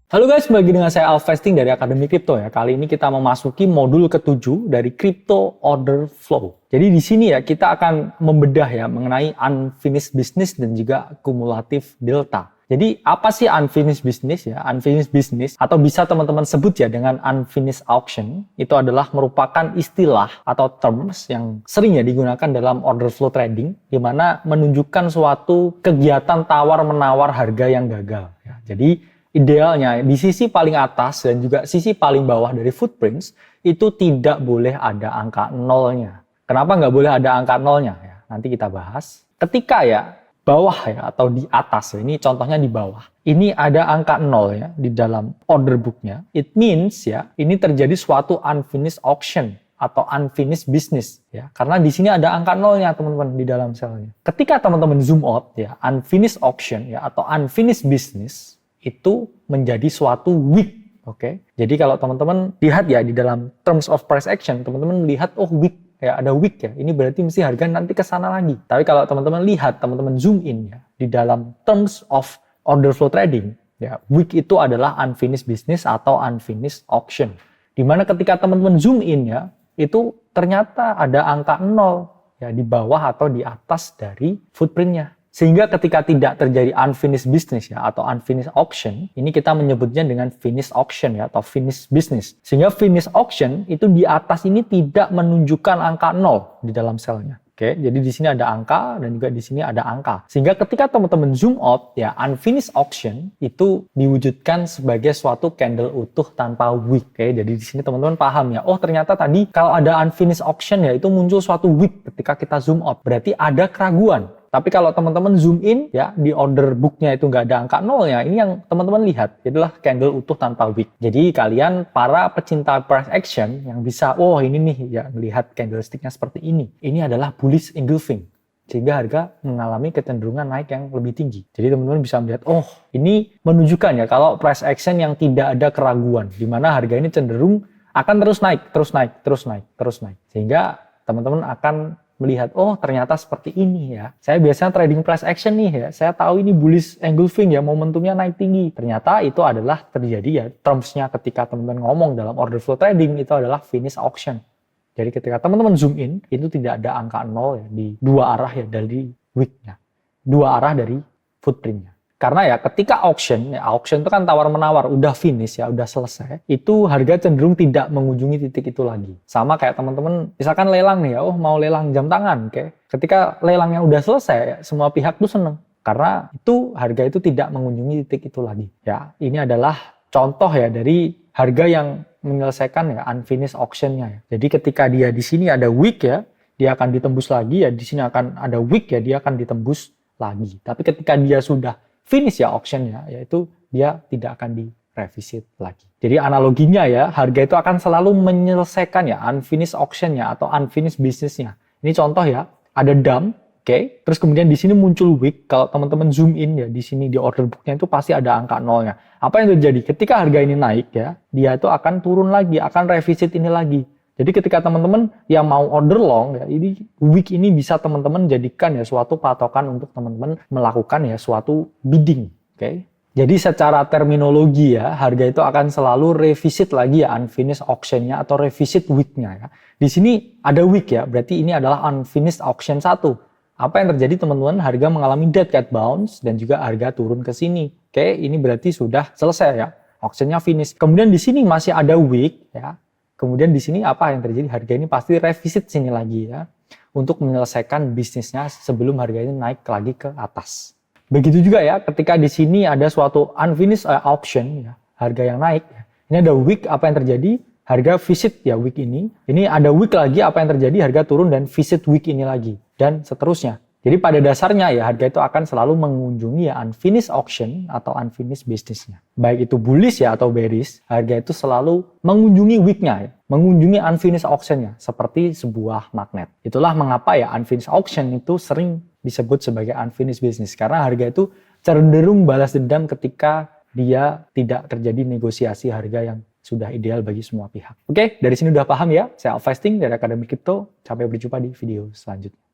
Halo guys, kembali lagi dengan saya Alvesting dari Akademi Kripto ya. Kali ini kita memasuki modul ke-7 dari Crypto Order Flow. Jadi di sini ya kita akan membedah ya mengenai unfinished business dan juga cumulative delta. Jadi apa sih unfinished business ya? Unfinished business atau bisa teman-teman sebut ya dengan unfinished auction itu adalah merupakan istilah atau terms yang sering ya digunakan dalam order flow trading di mana menunjukkan suatu kegiatan tawar-menawar harga yang gagal ya. Jadi idealnya di sisi paling atas dan juga sisi paling bawah dari footprints itu tidak boleh ada angka nolnya. Kenapa nggak boleh ada angka nolnya? Ya, nanti kita bahas. Ketika ya bawah ya atau di atas ya, ini contohnya di bawah. Ini ada angka nol ya di dalam order booknya. It means ya ini terjadi suatu unfinished auction atau unfinished business ya. Karena di sini ada angka nolnya teman-teman di dalam selnya. Ketika teman-teman zoom out ya unfinished auction ya atau unfinished business itu menjadi suatu weak, oke? Jadi kalau teman-teman lihat ya di dalam terms of price action, teman-teman lihat oh weak, ya ada weak ya. Ini berarti mesti harga nanti ke sana lagi. Tapi kalau teman-teman lihat, teman-teman zoom in ya di dalam terms of order flow trading, ya weak itu adalah unfinished business atau unfinished auction. Dimana ketika teman-teman zoom in ya, itu ternyata ada angka 0 ya di bawah atau di atas dari footprintnya. Sehingga ketika tidak terjadi unfinished business ya atau unfinished auction, ini kita menyebutnya dengan finished auction ya atau finished business. Sehingga finished auction itu di atas ini tidak menunjukkan angka 0 di dalam selnya. Oke, jadi di sini ada angka dan juga di sini ada angka. Sehingga ketika teman-teman zoom out ya unfinished auction itu diwujudkan sebagai suatu candle utuh tanpa wick. Oke, jadi di sini teman-teman paham ya. Oh, ternyata tadi kalau ada unfinished auction ya itu muncul suatu wick ketika kita zoom out. Berarti ada keraguan. Tapi kalau teman-teman zoom in ya di order booknya itu nggak ada angka nolnya, ini yang teman-teman lihat adalah candle utuh tanpa wick. Jadi kalian para pecinta price action yang bisa, oh ini nih ya melihat candlesticknya seperti ini. Ini adalah bullish engulfing. Sehingga harga mengalami kecenderungan naik yang lebih tinggi. Jadi teman-teman bisa melihat, oh ini menunjukkan ya kalau price action yang tidak ada keraguan. Di mana harga ini cenderung akan terus naik, terus naik, terus naik, terus naik. Sehingga teman-teman akan melihat, oh ternyata seperti ini ya. Saya biasanya trading price action nih ya. Saya tahu ini bullish engulfing ya, momentumnya naik tinggi. Ternyata itu adalah terjadi ya, termsnya ketika teman-teman ngomong dalam order flow trading itu adalah finish auction. Jadi ketika teman-teman zoom in, itu tidak ada angka 0 ya, di dua arah ya dari wicknya. Dua arah dari footprintnya. Karena ya ketika auction itu kan tawar-menawar, udah finish ya, udah selesai, itu harga cenderung tidak mengunjungi titik itu lagi. Sama kayak teman-teman, misalkan lelang nih ya, oh mau lelang jam tangan, oke. Ketika lelangnya udah selesai, ya, semua pihak tuh seneng. Karena itu harga itu tidak mengunjungi titik itu lagi. Ya, ini adalah contoh ya dari harga yang menyelesaikan ya unfinished auction-nya ya. Jadi ketika dia di sini ada wick ya, dia akan ditembus lagi ya, di sini akan ada wick ya, dia akan ditembus lagi. Tapi ketika dia sudah finish ya auction-nya, yaitu dia tidak akan direvisit lagi. Jadi analoginya ya, harga itu akan selalu menyelesaikan ya unfinished auction-nya atau unfinished business-nya. Ini contoh ya, ada dump, oke. Terus kemudian di sini muncul wick. Kalau teman-teman zoom in ya, di sini di order book-nya itu pasti ada angka nolnya. Apa yang terjadi? Ketika harga ini naik ya, dia itu akan turun lagi, akan revisit ini lagi. Jadi ketika teman-teman yang mau order long ya, ini week ini bisa teman-teman jadikan ya suatu patokan untuk teman-teman melakukan ya suatu bidding, oke? Jadi secara terminologi ya, harga itu akan selalu revisit lagi ya unfinished auction-nya atau revisit week-nya ya. Di sini ada week ya, berarti ini adalah unfinished auction 1. Apa yang terjadi teman-teman? Harga mengalami dead cat bounce dan juga harga turun ke sini. Oke, ini berarti sudah selesai ya, auction-nya finish. Kemudian di sini masih ada week ya. Kemudian di sini apa yang terjadi? Harga ini pasti revisit sini lagi ya untuk menyelesaikan bisnisnya sebelum harga ini naik lagi ke atas. Begitu juga ya ketika di sini ada suatu unfinished auction ya, harga yang naik. Ini ada wick, apa yang terjadi? Harga visit ya week ini. Ini ada week lagi, apa yang terjadi? Harga turun dan visit week ini lagi dan seterusnya. Jadi pada dasarnya ya harga itu akan selalu mengunjungi ya unfinished auction atau unfinished business-nya. Baik itu bullish ya atau bearish, harga itu selalu mengunjungi week-nya ya, mengunjungi unfinished auction-nya seperti sebuah magnet. Itulah mengapa ya unfinished auction itu sering disebut sebagai unfinished business karena harga itu cenderung balas dendam ketika dia tidak terjadi negosiasi harga yang sudah ideal bagi semua pihak. Oke, dari sini udah paham ya? Saya Alvesting dari Akademi Kripto. Sampai berjumpa di video selanjutnya.